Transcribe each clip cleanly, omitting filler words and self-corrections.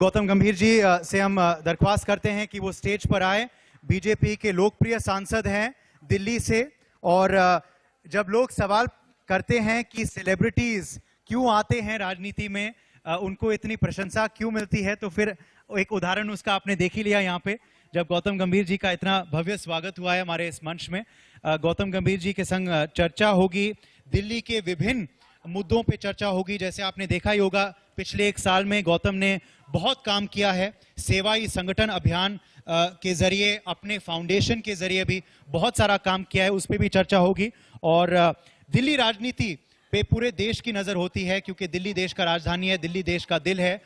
गौतम गंभीर जी से हम दरख्वास्त करते हैं कि वो स्टेज पर आए। बीजेपी के लोकप्रिय सांसद हैं दिल्ली से, और जब लोग सवाल करते हैं कि सेलिब्रिटीज क्यों आते हैं राजनीति में, उनको इतनी प्रशंसा क्यों मिलती है, तो फिर एक उदाहरण उसका आपने देख ही लिया यहाँ पे, जब गौतम गंभीर जी का इतना भव्य स्वागत हुआ है हमारे इस मंच में। गौतम गंभीर जी के संग चर्चा होगी, दिल्ली के विभिन्न मुद्दों पे चर्चा होगी। जैसे आपने देखा ही होगा, पिछले एक साल में गौतम ने बहुत काम किया है, सेवाई संगठन अभियान के जरिए, अपने फाउंडेशन के जरिए भी बहुत सारा काम किया है, उस पर भी चर्चा होगी। और दिल्ली राजनीति पे पूरे देश की नजर होती है, क्योंकि दिल्ली देश का राजधानी है, दिल्ली देश का दिल है।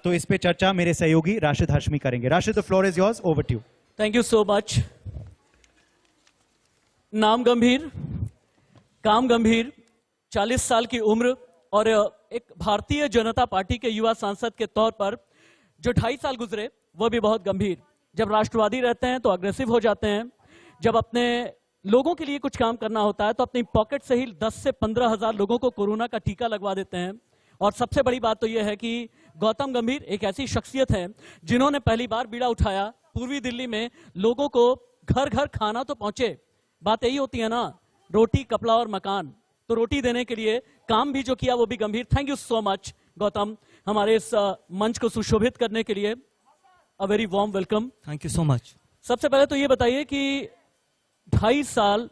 तो इस पे चर्चा मेरे सहयोगी राशिद हाशमी करेंगे। Rashid, the floor is yours, over to you. Thank you so much. नाम गंभीर, काम गंभीर, 40 साल की उम्र और एक भारतीय जनता पार्टी के युवा सांसद के तौर पर जो 2.5 साल गुजरे वो भी बहुत गंभीर। जब राष्ट्रवादी रहते हैं तो अग्रेसिव हो जाते हैं, जब अपने लोगों के लिए कुछ काम करना होता है तो अपनी पॉकेट से ही 10 से 15 हजार लोगों को कोरोना का टीका लगवा देते हैं। और सबसे बड़ी बात तो यह है कि गौतम गंभीर एक ऐसी शख्सियत है जिन्होंने पहली बार बीड़ा उठाया पूर्वी दिल्ली में, लोगों को घर घर खाना तो पहुंचे। बात यही होती है ना, रोटी कपड़ा और मकान, तो रोटी देने के लिए काम भी जो किया वो भी गंभीर। Thank you so much Gautam, हमारे इस मंच को सुशोभित करने के लिए। A very warm welcome. Thank you so much. सबसे पहले तो ये बताइए कि 2.5 साल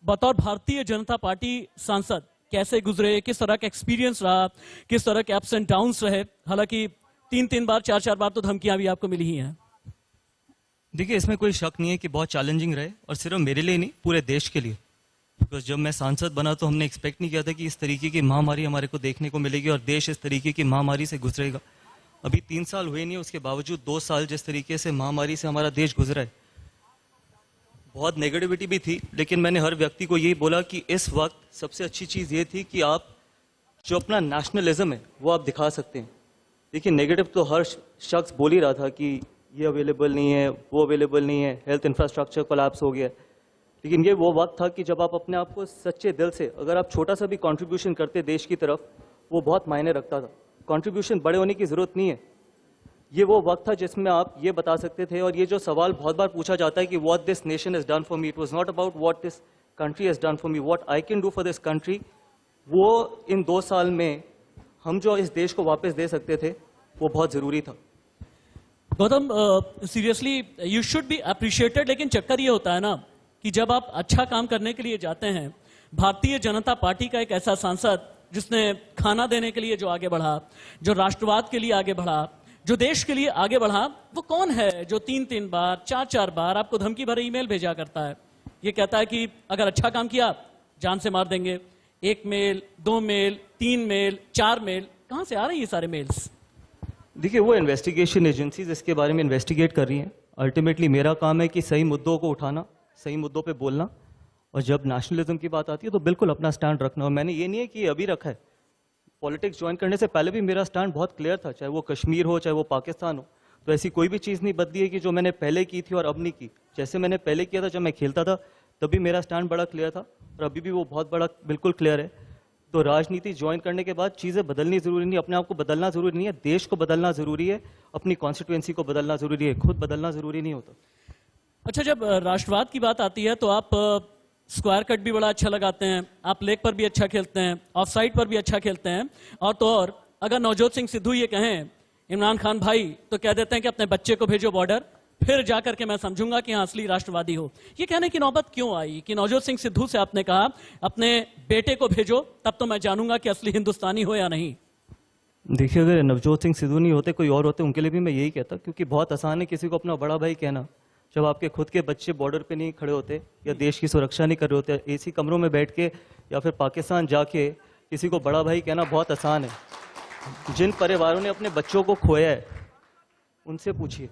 बतौर भारतीय जनता पार्टी सांसद कैसे गुजरे, किस तरह का एक्सपीरियंस रहा, किस तरह के अप्स एंड डाउन्स रहे? हालांकि 3-3 बार 4-4 बार तो धमकियां भी आपको मिली ही हैं। देखिए, इसमें कोई शक नहीं है कि बहुत चैलेंजिंग रहे, और सिर्फ मेरे लिए नहीं, पूरे देश के लिए। बिकॉज जब मैं सांसद बना तो हमने एक्सपेक्ट नहीं किया था कि इस तरीके की महामारी हमारे को देखने को मिलेगी और देश इस तरीके की महामारी से गुजरेगा। अभी 3 साल हुए नहीं, उसके बावजूद 2 साल जिस तरीके से महामारी से हमारा देश गुजरा है, बहुत नेगेटिविटी भी थी। लेकिन मैंने हर व्यक्ति को यही बोला कि इस वक्त सबसे अच्छी चीज़ ये थी कि आप जो अपना नेशनलिज्म है वो आप दिखा सकते हैं। देखिए, नेगेटिव तो हर शख्स बोल ही रहा था कि ये अवेलेबल नहीं है, वो अवेलेबल नहीं है, हेल्थ इंफ्रास्ट्रक्चर कोलैप्स हो गया। लेकिन ये वो वक्त था कि जब आप अपने आप को सच्चे दिल से, अगर आप छोटा सा भी कंट्रीब्यूशन करते देश की तरफ, वो बहुत मायने रखता था। कंट्रीब्यूशन बड़े होने की ज़रूरत नहीं है, ये वो वक्त था जिसमें आप ये बता सकते थे। और ये जो सवाल बहुत बार पूछा जाता है कि what this nation has done for me, it was not about what this country has done for me, what I can do for this country. वो इन 2 साल में हम जो इस देश को वापस दे सकते थे वो बहुत ज़रूरी था। Gautam, seriously you should be appreciated. लेकिन चक्कर ये होता है ना कि जब आप अच्छा काम करने के लिए जाते हैं, भारतीय जनता पार्टी का एक ऐसा सांसद जिसने खाना देने के लिए जो आगे बढ़ा, जो राष्ट्रवाद के लिए आगे बढ़ा, जो देश के लिए आगे बढ़ा, वो कौन है जो 3-3 बार 4-4 बार आपको धमकी भरे ईमेल भेजा करता है? ये कहता है कि अगर अच्छा काम किया जान से मार देंगे। 1 मेल, 2 मेल, 3 मेल, 4 मेल, कहां से आ रही है ये सारे मेल्स? देखिए, वो इन्वेस्टिगेशन एजेंसीज इसके बारे में इन्वेस्टिगेट कर रही हैं। अल्टीमेटली मेरा काम है कि सही मुद्दों को उठाना, सही मुद्दों पे बोलना, और जब नेशनलिज्म की बात आती है तो बिल्कुल अपना स्टैंड रखना। और मैंने ये नहीं है कि अभी रखा है, पॉलिटिक्स ज्वाइन करने से पहले भी मेरा स्टैंड बहुत क्लियर था, चाहे वो कश्मीर हो, चाहे वो पाकिस्तान हो। तो ऐसी कोई भी चीज़ नहीं बदली है कि जो मैंने पहले की थी और अब नहीं की। जैसे मैंने पहले किया था जब मैं खेलता था, तभी मेरा स्टैंड बड़ा क्लियर था, और अभी भी वो बहुत बड़ा बिल्कुल क्लियर है। तो राजनीति ज्वाइन करने के बाद चीज़ें बदलनी ज़रूरी नहीं, अपने आप को बदलना ज़रूरी नहीं है, देश को बदलना ज़रूरी है, अपनी कॉन्स्टिट्यूएंसी को बदलना ज़रूरी है, खुद बदलना ज़रूरी नहीं होता। अच्छा, जब राष्ट्रवाद की बात आती है तो आप स्क्वायर कट भी बड़ा अच्छा लगाते हैं, आप लेग पर भी अच्छा खेलते हैं, ऑफ साइड पर भी अच्छा खेलते हैं। और तो और अगर नवजोत सिंह सिद्धू ये कहें इमरान खान भाई, तो कह देते हैं कि अपने बच्चे को भेजो बॉर्डर, फिर जाकर के मैं समझूंगा कि हाँ असली राष्ट्रवादी हो। ये कहने की नौबत क्यों आई कि नवजोत सिंह सिद्धू से आपने कहा अपने बेटे को भेजो, तब तो मैं जानूंगा कि असली हिंदुस्तानी हो या नहीं? देखिए, अगर नवजोत सिंह सिद्धू नहीं होते, कोई और होते, उनके लिए भी मैं यही कहता, क्योंकि बहुत आसान है किसी को अपना बड़ा भाई कहना जब आपके खुद के बच्चे बॉर्डर पे नहीं खड़े होते या देश की सुरक्षा नहीं कर रहे होते। एसी कमरों में बैठ के या फिर पाकिस्तान जाके किसी को बड़ा भाई कहना बहुत आसान है। जिन परिवारों ने अपने बच्चों को खोया है उनसे पूछिए।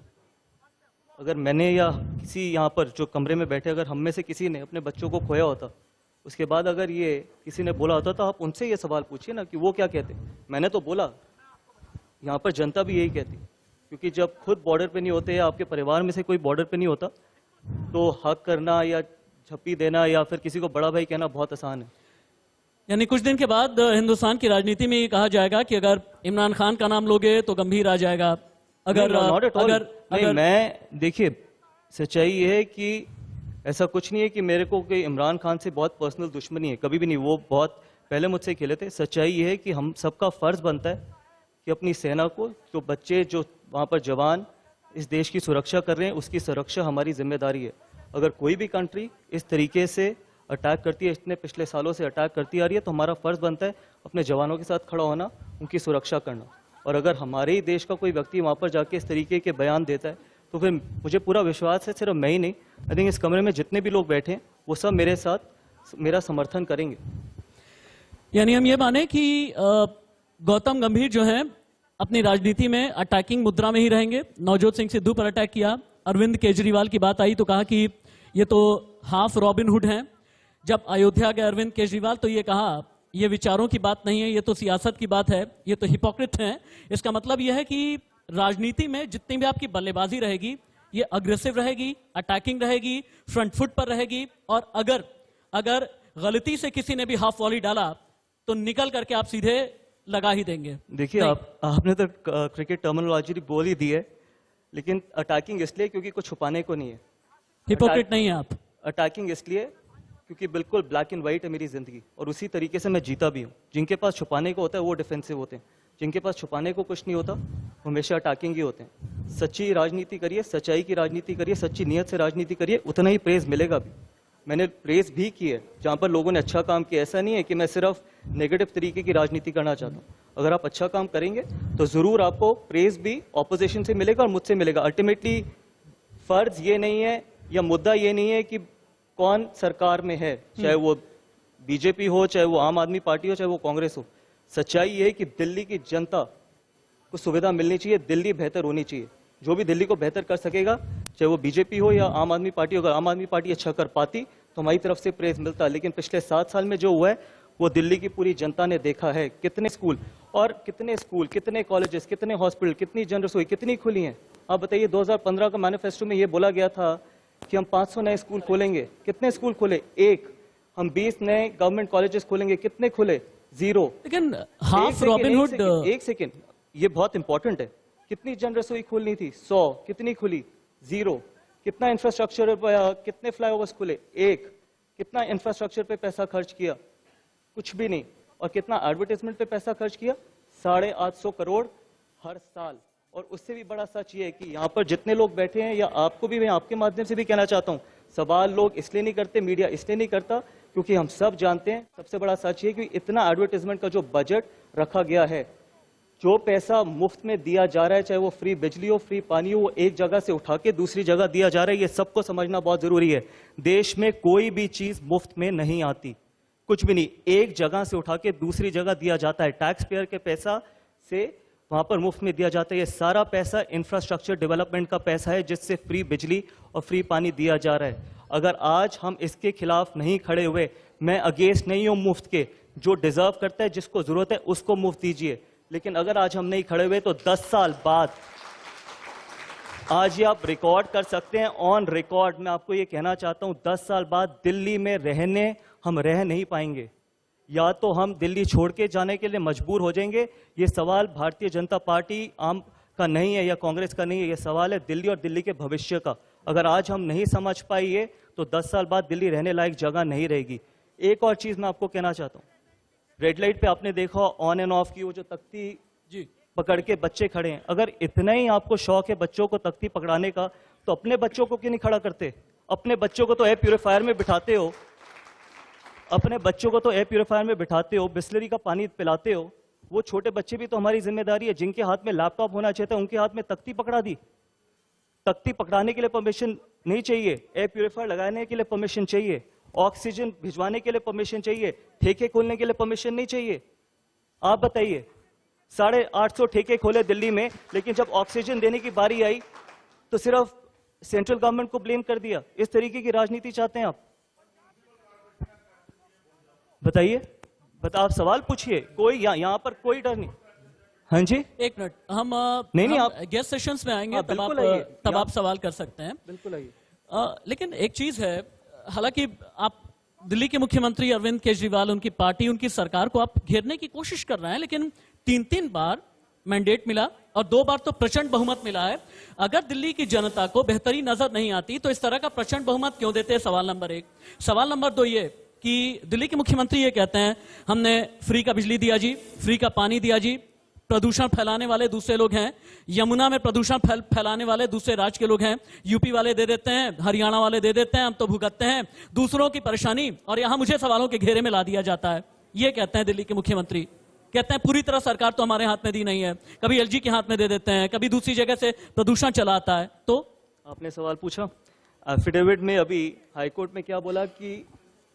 अगर मैंने या किसी यहाँ पर जो कमरे में बैठे, अगर हम में से किसी ने अपने बच्चों को खोया होता, उसके बाद अगर ये किसी ने बोला होता, तो आप उनसे ये सवाल पूछिए ना कि वो क्या कहते। मैंने तो बोला, यहाँ पर जनता भी यही कहती, क्योंकि जब खुद बॉर्डर पे नहीं होते या आपके परिवार में से कोई बॉर्डर पे नहीं होता, तो हक करना या झप्पी देना या फिर किसी को बड़ा भाई कहना बहुत आसान है। यानी कुछ दिन के बाद हिंदुस्तान की राजनीति में ये कहा जाएगा कि अगर इमरान खान का नाम लोगे तो गंभीर आ जाएगा, अगर नॉट एट ऑल। अगर नहीं, अगर मैं देखिए, सच्चाई ये है कि ऐसा कुछ नहीं है कि मेरे को कोई इमरान खान से बहुत पर्सनल दुश्मनी है, कभी भी नहीं। वो बहुत पहले मुझसे खेले थे। सच्चाई ये है कि हम सबका फर्ज बनता है कि अपनी सेना को, जो बच्चे जो वहाँ पर जवान इस देश की सुरक्षा कर रहे हैं, उसकी सुरक्षा हमारी जिम्मेदारी है। अगर कोई भी कंट्री इस तरीके से अटैक करती है, इतने पिछले सालों से अटैक करती आ रही है, तो हमारा फर्ज बनता है अपने जवानों के साथ खड़ा होना, उनकी सुरक्षा करना। और अगर हमारे ही देश का कोई व्यक्ति वहाँ पर जाके इस तरीके के बयान देता है, तो फिर मुझे पूरा विश्वास है, सिर्फ मैं ही नहीं, आई थिंक इस कमरे में जितने भी लोग बैठे हैं वो सब मेरे साथ मेरा समर्थन करेंगे। यानी हम ये माने कि गौतम गंभीर जो हैं अपनी राजनीति में अटैकिंग मुद्रा में ही रहेंगे। नवजोत सिंह सिद्धू पर अटैक किया, अरविंद केजरीवाल की बात आई तो कहा कि ये तो हाफ रॉबिन हुड हैं। जब अयोध्या गए अरविंद केजरीवाल तो ये कहा ये विचारों की बात नहीं है, ये तो सियासत की बात है, ये तो हिपोक्रेट हैं। इसका मतलब यह है कि राजनीति में जितनी भी आपकी बल्लेबाजी रहेगी ये अग्रेसिव रहेगी, अटैकिंग रहेगी, फ्रंट फुट पर रहेगी। और अगर गलती से किसी ने भी हाफ वॉली डाला तो निकल करके आप सीधे लगा ही देंगे। देखिए, आपने तो क्रिकेट टर्मिनोलॉजी बोल ही दी है, लेकिन अटैकिंग इसलिए क्योंकि कुछ छुपाने को नहीं है। हिपोक्रेट नहीं है आप। अटैकिंग इसलिए क्योंकि बिल्कुल ब्लैक एंड व्हाइट है मेरी जिंदगी, और उसी तरीके से मैं जीता भी हूँ। जिनके पास छुपाने को होता है वो डिफेंसिव होते हैं, जिनके पास छुपाने को कुछ नहीं होता हमेशा अटैकिंग ही होते हैं। सच्ची राजनीति करिए, सच्चाई की राजनीति करिए, सच्ची नीयत से राजनीति करिए, उतना ही प्रेज मिलेगा भी। मैंने प्रेज भी की है जहाँ पर लोगों ने अच्छा काम किया। ऐसा नहीं है कि मैं सिर्फ नेगेटिव तरीके की राजनीति करना चाहता हूँ। अगर आप अच्छा काम करेंगे तो जरूर आपको प्रेज भी ऑपोजिशन से मिलेगा और मुझसे मिलेगा। अल्टीमेटली फर्ज ये नहीं है या मुद्दा ये नहीं है कि कौन सरकार में है, चाहे वो बीजेपी हो, चाहे वो आम आदमी पार्टी हो, चाहे वो कांग्रेस हो। सच्चाई ये है कि दिल्ली की जनता को सुविधा मिलनी चाहिए, दिल्ली बेहतर होनी चाहिए। जो भी दिल्ली को बेहतर कर सकेगा, चाहे वो बीजेपी हो या आम आदमी पार्टी हो, अगर आम आदमी पार्टी अच्छा कर पाती तो हमारी तरफ से प्रेज मिलता। लेकिन पिछले 7 साल में जो हुआ है वो दिल्ली की पूरी जनता ने देखा है। कितने स्कूल, कितने कॉलेजेस, कितने हॉस्पिटल, कितनी जन रसोई कितनी खुली हैं। आप बताइए, 2015 का मैनिफेस्टो में ये बोला गया था कि हम 500 नए स्कूल खोलेंगे। कितने स्कूल खोले? 1। हम 20 नए गवर्नमेंट कॉलेजेस खोलेंगे, कितने खुले? 0। लेकिन हाफ रॉबिनहुड, एक सेकेंड, ये बहुत इंपॉर्टेंट है। कितनी जन रसोई खोलनी थी? 100। कितनी खुली? 0। कितना इंफ्रास्ट्रक्चर, कितने फ्लाईओवर्स खुले? 1। कितना इंफ्रास्ट्रक्चर पे पैसा खर्च किया? कुछ भी नहीं। और कितना एडवर्टाइजमेंट पे पैसा खर्च किया? 850 करोड़ हर साल। और उससे भी बड़ा सच ये है कि यहाँ पर जितने लोग बैठे हैं, या आपको भी मैं आपके माध्यम से भी कहना चाहता हूँ, सवाल लोग इसलिए नहीं करते, मीडिया इसलिए नहीं करता क्योंकि हम सब जानते हैं। सबसे बड़ा सच ये कि इतना एडवर्टाइजमेंट का जो बजट रखा गया है, जो पैसा मुफ्त में दिया जा रहा है, चाहे वो फ्री बिजली हो, फ्री पानी हो, वो एक जगह से उठा के दूसरी जगह दिया जा रहा है। ये सबको समझना बहुत जरूरी है। देश में कोई भी चीज मुफ्त में नहीं आती, कुछ भी नहीं। एक जगह से उठा के दूसरी जगह दिया जाता है। टैक्स पेयर के पैसा से वहां पर मुफ्त में दिया जाता है। ये सारा पैसा इंफ्रास्ट्रक्चर डेवलपमेंट का पैसा है, जिससे फ्री बिजली और फ्री पानी दिया जा रहा है। अगर आज हम इसके खिलाफ नहीं खड़े हुए, मैं अगेंस्ट नहीं हूं मुफ्त के। जो डिजर्व करता है, जिसको जरूरत है, उसको मुफ्त दीजिए। लेकिन अगर आज हम नहीं खड़े हुए तो 10 साल बाद, आज ये आप रिकॉर्ड कर सकते हैं, ऑन रिकॉर्ड मैं आपको ये कहना चाहता हूं, 10 साल बाद दिल्ली में हम रह नहीं पाएंगे। या तो हम दिल्ली छोड़ के जाने के लिए मजबूर हो जाएंगे। ये सवाल भारतीय जनता पार्टी आम का नहीं है या कांग्रेस का नहीं है, ये सवाल है दिल्ली और दिल्ली के भविष्य का। अगर आज हम नहीं समझ पाइए तो 10 साल बाद दिल्ली रहने लायक जगह नहीं रहेगी। एक और चीज मैं आपको कहना चाहता हूं, रेड लाइट पे आपने देखा ऑन एंड ऑफ की वो जो तख्ती जी पकड़ के बच्चे खड़े हैं। अगर इतना ही आपको शौक है बच्चों को तख्ती पकड़ाने का, तो अपने बच्चों को क्यों नहीं खड़ा करते? अपने बच्चों को तो एयर प्यूरिफायर में बिठाते हो, अपने बच्चों को तो एयर प्यूरिफायर में बिठाते हो, बिस्लरी का पानी पिलाते हो। वो छोटे बच्चे भी तो हमारी जिम्मेदारी है। जिनके हाथ में लैपटॉप होना चाहिए था, उनके हाथ में तख्ती पकड़ा दी। तख्ती पकड़ाने के लिए परमिशन नहीं चाहिए, एयर प्यूरिफायर लगाने के लिए परमिशन चाहिए, ऑक्सीजन भिजवाने के लिए परमिशन चाहिए, ठेके खोलने के लिए परमिशन नहीं चाहिए। आप बताइए, 850 ठेके खोले दिल्ली में, लेकिन जब ऑक्सीजन देने की बारी आई तो सिर्फ सेंट्रल गवर्नमेंट को ब्लेम कर दिया। इस तरीके की राजनीति चाहते हैं आप? बताइए, आप सवाल पूछिए। कोई यहाँ पर कोई डर नहीं। हाँ जी, एक मिनट, हम नहीं, आप गेस्ट सेशंस में आएंगे, तब आप सवाल कर सकते हैं। बिल्कुल आइए। लेकिन एक चीज है, हालांकि आप दिल्ली के मुख्यमंत्री अरविंद केजरीवाल, उनकी पार्टी, उनकी सरकार को आप घेरने की कोशिश कर रहे हैं, लेकिन 3 बार मैंडेट मिला और 2 बार तो प्रचंड बहुमत मिला है। अगर दिल्ली की जनता को बेहतरी नजर नहीं आती तो इस तरह का प्रचंड बहुमत क्यों देते हैं? सवाल नंबर 1। सवाल नंबर 2 ये कि दिल्ली के मुख्यमंत्री ये कहते हैं हमने फ्री का बिजली दिया जी, फ्री का पानी दिया जी, प्रदूषण फैलाने वाले दूसरे लोग हैं, यमुना में प्रदूषण फैलाने वाले दूसरे राज्य के लोग हैं, यूपी वाले दे देते हैं, हरियाणा वाले दे देते हैं, हम तो भुगतते हैं दूसरों की परेशानी और यहां मुझे सवालों के घेरे में ला दिया जाता है। ये कहते हैं दिल्ली के मुख्यमंत्री। कहते हैं पूरी तरह सरकार तो हमारे हाथ में दी नहीं है, कभी एलजी के हाथ में दे देते हैं, कभी दूसरी जगह से प्रदूषण चला आता है। तो आपने सवाल पूछा, एफिडेविट में अभी हाईकोर्ट में क्या बोला कि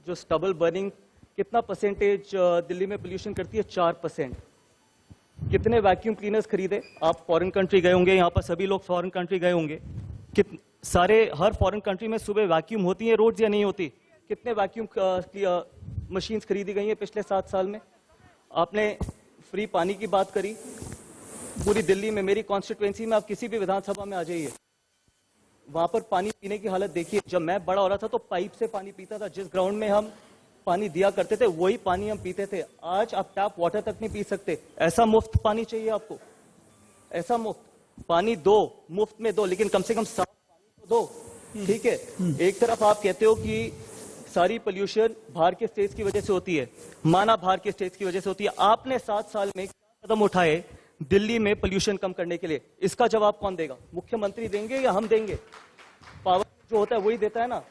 जो स्टबल बर्निंग कितना परसेंटेज दिल्ली में पोल्यूशन करती है? 4%। कितने वैक्यूम क्लीनर्स खरीदे? आप फॉरेन कंट्री गए होंगे, यहाँ पर सभी लोग फॉरेन कंट्री गए होंगे, हर फॉरेन कंट्री में सुबह वैक्यूम होती है रोड्स या नहीं होती? कितने वैक्यूम मशीन्स खरीदी गई हैं पिछले 7 साल में? आपने फ्री पानी की बात करी, पूरी दिल्ली में, मेरी कॉन्स्टिट्यूएंसी में आप किसी भी विधानसभा में आ जाइए, वहां पर पानी पीने की हालत देखिए। जब मैं बड़ा हो रहा था तो पाइप से पानी पीता था, जिस ग्राउंड में हम पानी दिया करते थे वही पानी हम पीते थे। आज आप टैप वाटर तक नहीं पी सकते। ऐसा मुफ्त पानी चाहिए आपको? ऐसा मुफ्त पानी दो, मुफ्त में दो, लेकिन कम से कम साफ पानी तो दो। ठीक है, एक तरफ आप कहते हो कि सारी पोल्यूशन बाहर के स्टेट्स की वजह से होती है, माना बाहर के स्टेट्स की वजह से होती है। आपने 7 साल में क्या कदम उठाए दिल्ली में पोल्यूशन कम करने के लिए? इसका जवाब कौन देगा? मुख्यमंत्री देंगे या हम देंगे? पावर जो होता है वही देता है ना,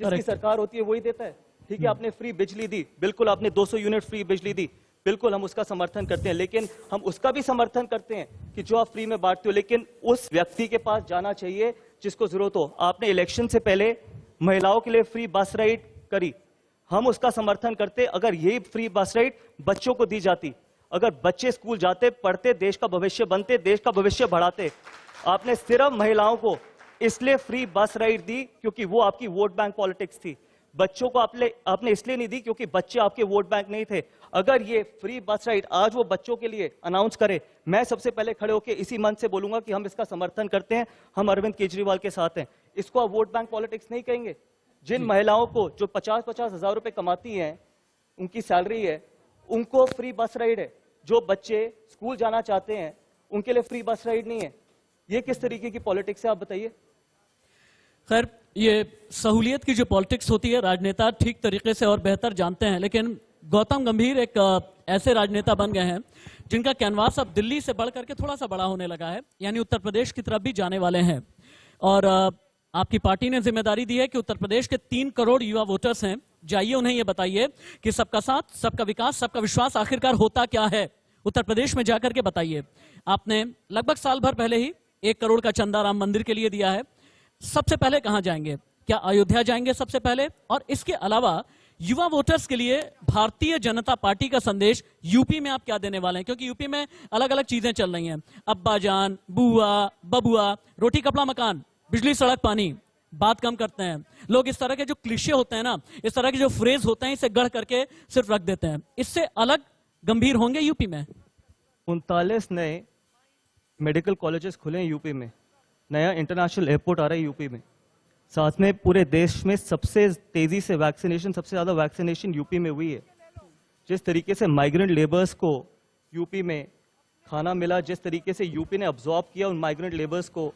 जिसकी सरकार होती है वही देता है। ठीक है, आपने फ्री बिजली दी, बिल्कुल, आपने 200 यूनिट फ्री बिजली दी, बिल्कुल हम उसका समर्थन करते हैं, लेकिन हम उसका भी समर्थन करते हैं कि जो आप फ्री में बांटते हो, लेकिन उस व्यक्ति के पास जाना चाहिए जिसको जरूरत हो। आपने इलेक्शन से पहले महिलाओं के लिए फ्री बस राइड करी, हम उसका समर्थन करते। अगर यही फ्री बस राइड बच्चों को दी जाती, अगर बच्चे स्कूल जाते, पढ़ते, देश का भविष्य बनते, देश का भविष्य बढ़ाते। आपने सिर्फ महिलाओं को इसलिए फ्री बस राइड दी क्योंकि वो आपकी वोट बैंक पॉलिटिक्स थी। बच्चों को आपने इसलिए नहीं दी क्योंकि बच्चे आपके वोट बैंक नहीं थे। अगर ये फ्री बस राइड आज वो बच्चों के लिए अनाउंस करे, मैं सबसे पहले खड़े होकर इसी मंच से बोलूंगा कि हम इसका समर्थन करते हैं, हम अरविंद केजरीवाल के साथ हैं। इसको आप वोट बैंक पॉलिटिक्स नहीं कहेंगे? जिन महिलाओं को जो 50-50 हजार रुपए कमाती हैं, उनकी सैलरी है, उनको फ्री बस राइड है। जो बच्चे स्कूल जाना चाहते हैं उनके लिए फ्री बस राइड नहीं है। ये किस तरीके की पॉलिटिक्स है, आप बताइए। खैर, ये सहूलियत की जो पॉलिटिक्स होती है राजनेता ठीक तरीके से और बेहतर जानते हैं, लेकिन गौतम गंभीर एक ऐसे राजनेता बन गए हैं जिनका कैनवास अब दिल्ली से बढ़ करके थोड़ा सा बड़ा होने लगा है, यानी उत्तर प्रदेश की तरफ भी जाने वाले हैं। और आपकी पार्टी ने जिम्मेदारी दी है कि उत्तर प्रदेश के 3 करोड़ युवा वोटर्स हैं, जाइए उन्हें ये बताइए कि सबका साथ, सबका विकास, सबका विश्वास आखिरकार होता क्या है। उत्तर प्रदेश में जाकर के बताइए। आपने लगभग साल भर पहले ही 1 करोड़ का चंदा राम मंदिर के लिए दिया है। सबसे पहले कहां जाएंगे? क्या अयोध्या जाएंगे सबसे पहले? और इसके अलावा युवा वोटर्स के लिए भारतीय जनता पार्टी का संदेश यूपी में आप क्या देने वाले हैं? क्योंकि यूपी में अलग अलग चीजें चल रही हैं, अब्बा जान, बुआ, बबुआ, रोटी कपड़ा मकान, बिजली सड़क पानी, बात कम करते हैं लोग। इस तरह के जो क्लिशे होते हैं ना, इस तरह के जो फ्रेज होते हैं, इसे गढ़ करके सिर्फ रख देते हैं। इससे अलग गंभीर होंगे यूपी में। 39 नए मेडिकल कॉलेजेस खुले हैं यूपी में, नया इंटरनेशनल एयरपोर्ट आ रहा है यूपी में, साथ में पूरे देश में सबसे तेजी से वैक्सीनेशन, सबसे ज्यादा वैक्सीनेशन यूपी में हुई है। जिस तरीके से माइग्रेंट लेबर्स को यूपी में खाना मिला, जिस तरीके से यूपी ने अब्जॉर्ब किया उन माइग्रेंट लेबर्स को,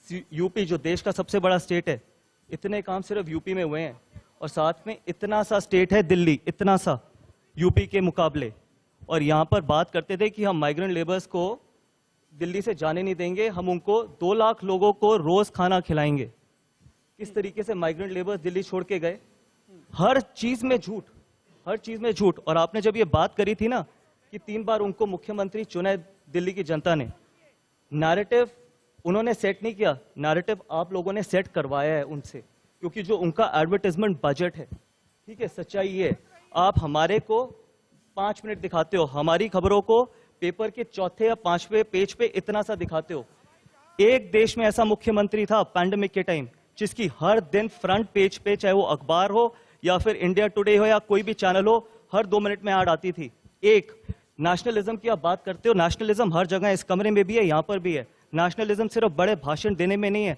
यूपी जो देश का सबसे बड़ा स्टेट है, इतने काम सिर्फ यूपी में हुए हैं। और साथ में इतना सा स्टेट है दिल्ली, इतना सा यूपी के मुकाबले, और यहाँ पर बात करते थे कि हम माइग्रेंट लेबर्स को दिल्ली से जाने नहीं देंगे, हम उनको 2 लाख लोगों को रोज खाना खिलाएंगे। किस तरीके से माइग्रेंट लेबर्स दिल्ली छोड़ के गए। हर चीज में झूठ, हर चीज में झूठ। और आपने जब ये बात करी थी ना कि 3 बार उनको मुख्यमंत्री चुना दिल्ली की जनता ने, नैरेटिव उन्होंने सेट नहीं किया, नैरेटिव आप लोगों ने सेट करवाया है उनसे, क्योंकि जो उनका एडवर्टाइजमेंट बजट है, ठीक है, सच्चाई ये, आप हमारे को 5 मिनट दिखाते हो, हमारी खबरों को पेपर के 4थे या 5वें पेज पे इतना सा दिखाते हो। एक देश में ऐसा मुख्यमंत्री था पैंडेमिक के टाइम जिसकी हर दिन फ्रंट पेज पे, चाहे वो अखबार हो या फिर इंडिया टुडे हो या कोई भी चैनल हो, हर 2 मिनट में ऐड आती थी। एक नेशनलिज्म की आप बात करते हो, नेशनलिज्म हर जगह, इस कमरे में भी है, यहां पर भी है। नेशनलिज्म सिर्फ बड़े भाषण देने में नहीं है।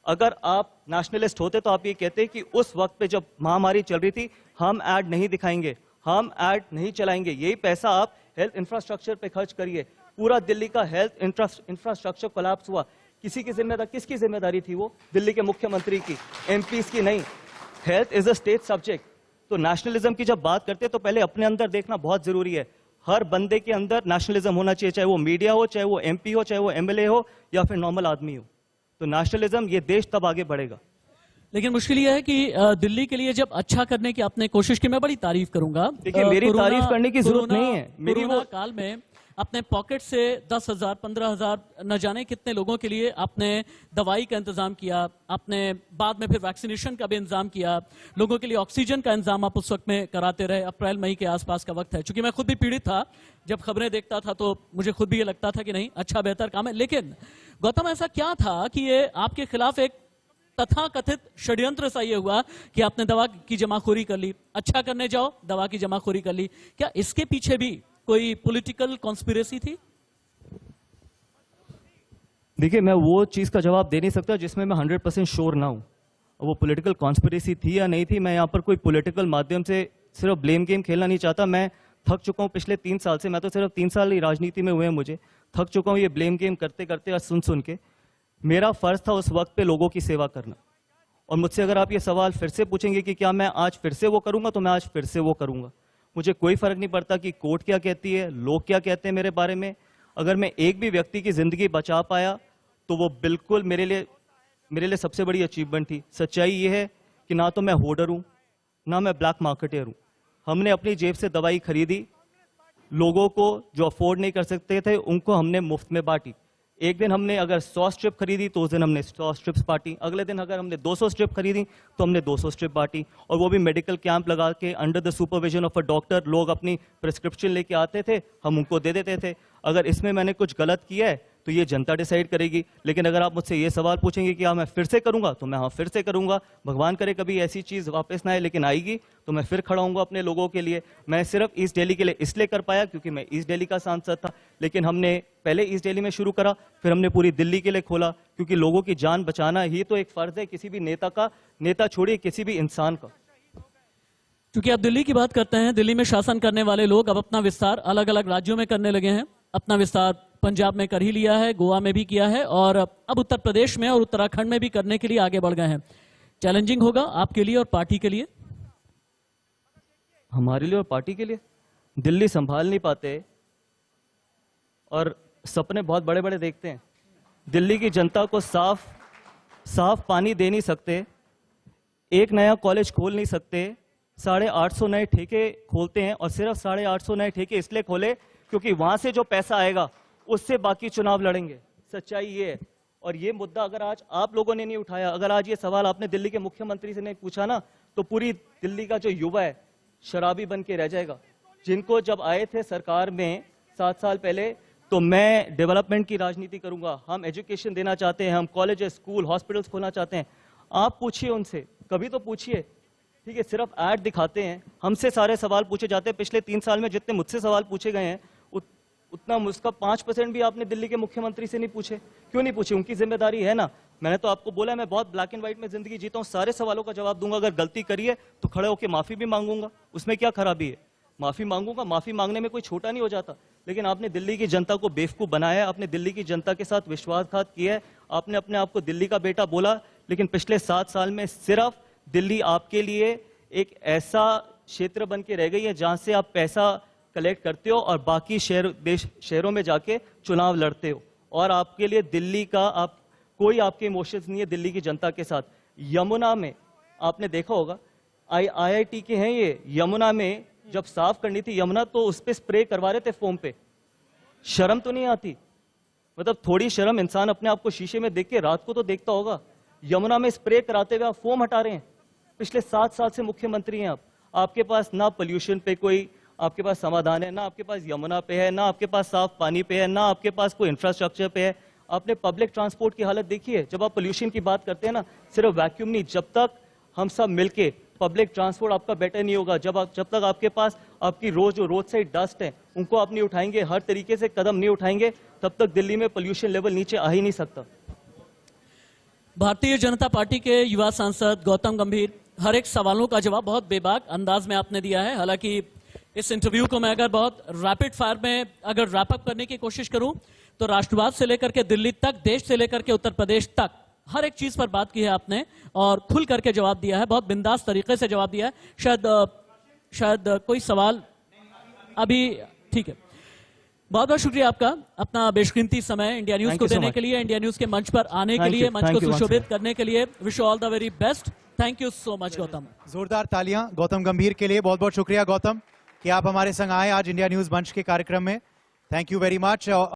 अगर आप नेशनलिस्ट होते तो आप ये कहते कि उस वक्त पे जब महामारी चल रही थी, हम ऐड नहीं दिखाएंगे, हम ऐड नहीं चलाएंगे, यही पैसा आप हेल्थ इंफ्रास्ट्रक्चर पे खर्च करिए। पूरा दिल्ली का हेल्थ इंफ्रास्ट्रक्चर कोलैप्स हुआ, किसकी जिम्मेदारी थी? वो दिल्ली के मुख्यमंत्री की, एमपीज की नहीं। Health is a state subject. तो नेशनलिज्म की जब बात करते हैं तो पहले अपने अंदर देखना बहुत जरूरी है। हर बंदे के अंदर नेशनलिज्म होना चाहिए, चाहे वो मीडिया हो, चाहे वो एमपी हो, चाहे वो एमएलए हो, या फिर नॉर्मल आदमी हो। तो नेशनलिज्म, ये देश तब आगे बढ़ेगा। लेकिन मुश्किल यह है कि दिल्ली के लिए जब अच्छा करने की आपने कोशिश की, मैं बड़ी तारीफ करूंगा। देखिए, मेरी तारीफ करने की जरूरत कोरोना- नहीं है। मेरी कोरोना वो काल में अपने पॉकेट से 10,000 15,000 न जाने कितने लोगों के लिए आपने दवाई का इंतजाम किया, आपने बाद में फिर वैक्सीनेशन का भी इंतजाम किया, लोगों के लिए ऑक्सीजन का इंतजाम आप उस वक्त में कराते रहे। अप्रैल मई के आसपास का वक्त है, चूंकि मैं खुद भी पीड़ित था, जब खबरें देखता था तो मुझे खुद भी ये लगता था कि नहीं, अच्छा बेहतर काम है। लेकिन गौतम, ऐसा क्या था कि ये आपके खिलाफ एक तथाकथित षड्यंत्र सा ये हुआ कि आपने दवा की जमाखोरी कर ली, अच्छा करने जाओ दवा की जमाखोरी कर ली? क्या इसके पीछे भी कोई पॉलिटिकल कॉन्स्पिरेसी थी? देखिए, मैं वो चीज का जवाब दे नहीं सकता जिसमें मैं 100% श्योर ना हूं। वो पॉलिटिकल कॉन्स्पिरेसी थी या नहीं थी, मैं यहाँ पर कोई पॉलिटिकल माध्यम से सिर्फ ब्लेम गेम खेलना नहीं चाहता। मैं थक चुका हूँ पिछले 3 साल से, मैं तो सिर्फ 3 साल ही राजनीति में हुए हैं, मुझे थक चुका हूँ ये ब्लेम गेम करते करते और सुन सुन के। मेरा फर्ज था उस वक्त पे लोगों की सेवा करना, और मुझसे अगर आप ये सवाल फिर से पूछेंगे कि क्या मैं आज फिर से वो करूंगा, तो मैं आज फिर से वो करूंगा। मुझे कोई फर्क नहीं पड़ता कि कोर्ट क्या कहती है, लोग क्या कहते हैं मेरे बारे में। अगर मैं एक भी व्यक्ति की जिंदगी बचा पाया तो वो बिल्कुल मेरे लिए सबसे बड़ी अचीवमेंट थी। सच्चाई ये है कि ना तो मैं होर्डर हूं, ना मैं ब्लैक मार्केटर हूं। हमने अपनी जेब से दवाई खरीदी, लोगों को जो अफोर्ड नहीं कर सकते थे उनको हमने मुफ्त में बांटी। एक दिन हमने अगर 100 स्ट्रिप खरीदी तो उस दिन हमने 100 स्ट्रिप्स बांटी। अगले दिन अगर हमने 200 स्ट्रिप खरीदी तो हमने 200 स्ट्रिप बांटी, और वो भी मेडिकल कैंप लगा के under the supervision of a doctor. लोग अपनी प्रिस्क्रिप्शन लेके आते थे, हम उनको दे देते थे। अगर इसमें मैंने कुछ गलत किया है तो ये जनता डिसाइड करेगी। लेकिन अगर आप मुझसे ये सवाल पूछेंगे कि हाँ मैं फिर से करूंगा, तो मैं हाँ फिर से करूंगा। भगवान करे कभी ऐसी चीज वापस ना आए, लेकिन आएगी तो मैं फिर खड़ा हूंगा अपने लोगों के लिए। मैं सिर्फ ईस्ट दिल्ली के लिए इसलिए कर पाया क्योंकि मैं ईस्ट दिल्ली का सांसद था, लेकिन हमने पहले ईस्ट दिल्ली में शुरू करा, फिर हमने पूरी दिल्ली के लिए खोला, क्योंकि लोगों की जान बचाना ही तो एक फर्ज है किसी भी नेता का, नेता छोड़िए किसी भी इंसान का। क्योंकि आप दिल्ली की बात करते हैं, दिल्ली में शासन करने वाले लोग अब अपना विस्तार अलग अलग राज्यों में करने लगे हैं। अपना विस्तार पंजाब में कर ही लिया है, गोवा में भी किया है, और अब उत्तर प्रदेश में और उत्तराखंड में भी करने के लिए आगे बढ़ गए हैं। चैलेंजिंग होगा आपके लिए और पार्टी के लिए? हमारे लिए और पार्टी के लिए। दिल्ली संभाल नहीं पाते और सपने बहुत बड़े बड़े देखते हैं। दिल्ली की जनता को साफ पानी दे नहीं सकते, एक नया कॉलेज खोल नहीं सकते, 850 नए ठेके खोलते हैं, और सिर्फ 850 नए ठेके इसलिए खोले क्योंकि वहां से जो पैसा आएगा उससे बाकी चुनाव लड़ेंगे। सच्चाई ये है। और ये मुद्दा अगर आज आप लोगों ने नहीं उठाया, अगर आज ये सवाल आपने दिल्ली के मुख्यमंत्री से नहीं पूछा ना, तो पूरी दिल्ली का जो युवा है शराबी बन के रह जाएगा। जिनको जब आए थे सरकार में 7 साल पहले, तो मैं डेवलपमेंट की राजनीति करूंगा, हम एजुकेशन देना चाहते हैं, हम कॉलेज स्कूल हॉस्पिटल्स खोलना चाहते हैं। आप पूछिए उनसे, कभी तो पूछिए। ठीक है, सिर्फ ऐड दिखाते हैं, हमसे सारे सवाल पूछे जाते हैं। पिछले 3 साल में जितने मुझसे सवाल पूछे गए हैं उतना उसका 5% भी आपने दिल्ली के मुख्यमंत्री से नहीं पूछे। क्यों नहीं पूछे? उनकी जिम्मेदारी है ना। मैंने तो आपको बोला मैं बहुत ब्लैक एंड व्हाइट में जिंदगी जीता हूं, सारे सवालों का जवाब दूंगा। अगर गलती करी है तो खड़े होकर माफी भी मांगूंगा, उसमें क्या खराबी है? माफी मांगूंगा, माफी मांगने में कोई छोटा नहीं हो जाता। लेकिन आपने दिल्ली की जनता को बेवकूफ बनाया, आपने दिल्ली की जनता के साथ विश्वासघात किया है, आपने अपने आप को दिल्ली का बेटा बोला, लेकिन पिछले 7 साल में सिर्फ दिल्ली आपके लिए एक ऐसा क्षेत्र बन के रह गई है जहां से आप पैसा कलेक्ट करते हो और बाकी शहरों में जाके चुनाव लड़ते हो। और आपके लिए दिल्ली का कोई आपके इमोशंस नहीं है दिल्ली की जनता के साथ। यमुना में आपने देखा होगा, IIT के हैं ये, यमुना में जब साफ करनी थी यमुना तो उस पे स्प्रे करवा रहे थे फोम पे। शर्म तो नहीं आती? मतलब थोड़ी शर्म इंसान अपने आप को शीशे में देख के रात को तो देखता होगा। यमुना में स्प्रे कराते हुए आप फोम हटा रहे हैं। पिछले 7 साल से मुख्यमंत्री हैं आप, आपके पास ना पोल्यूशन पे कोई आपके पास समाधान है, ना आपके पास यमुना पे है, ना आपके पास साफ पानी पे है, ना आपके पास कोई इंफ्रास्ट्रक्चर पे है। आपने पब्लिक ट्रांसपोर्ट की हालत देखी है? जब आप पोल्यूशन की बात करते हैं ना, सिर्फ वैक्यूम नहीं, जब तक हम सब मिलके पब्लिक ट्रांसपोर्ट आपका बेटर नहीं होगा, जब तक आपके पास आपकी रोड साइड डस्ट है उनको आप नहीं उठाएंगे, हर तरीके से कदम नहीं उठाएंगे, तब तक दिल्ली में पोल्यूशन लेवल नीचे आ ही नहीं सकता। भारतीय जनता पार्टी के युवा सांसद गौतम गंभीर, हर एक सवालों का जवाब बहुत बेबाक अंदाज में आपने दिया है। हालांकि इस इंटरव्यू को मैं अगर बहुत रैपिड फायर में अगर रैप अप करने की कोशिश करूं तो राष्ट्रवाद से लेकर के दिल्ली तक, देश से लेकर के उत्तर प्रदेश तक, हर एक चीज पर बात की है आपने और खुल करके जवाब दिया है, बहुत बिंदास तरीके से जवाब दिया है। शायद कोई सवाल अभी, ठीक है। बहुत बहुत शुक्रिया आपका अपना बेशकीमती समय इंडिया न्यूज Thank को you so देने much. के लिए, इंडिया न्यूज के मंच पर आने के Thank लिए, you. मंच Thank को you once सुशोभित again. करने के लिए। Wish you all the very best. Thank you so much Gautam. जोरदार तालियां गौतम गंभीर के लिए। बहुत बहुत शुक्रिया गौतम कि आप हमारे संग आए आज इंडिया न्यूज मंच के कार्यक्रम में। Thank you very much.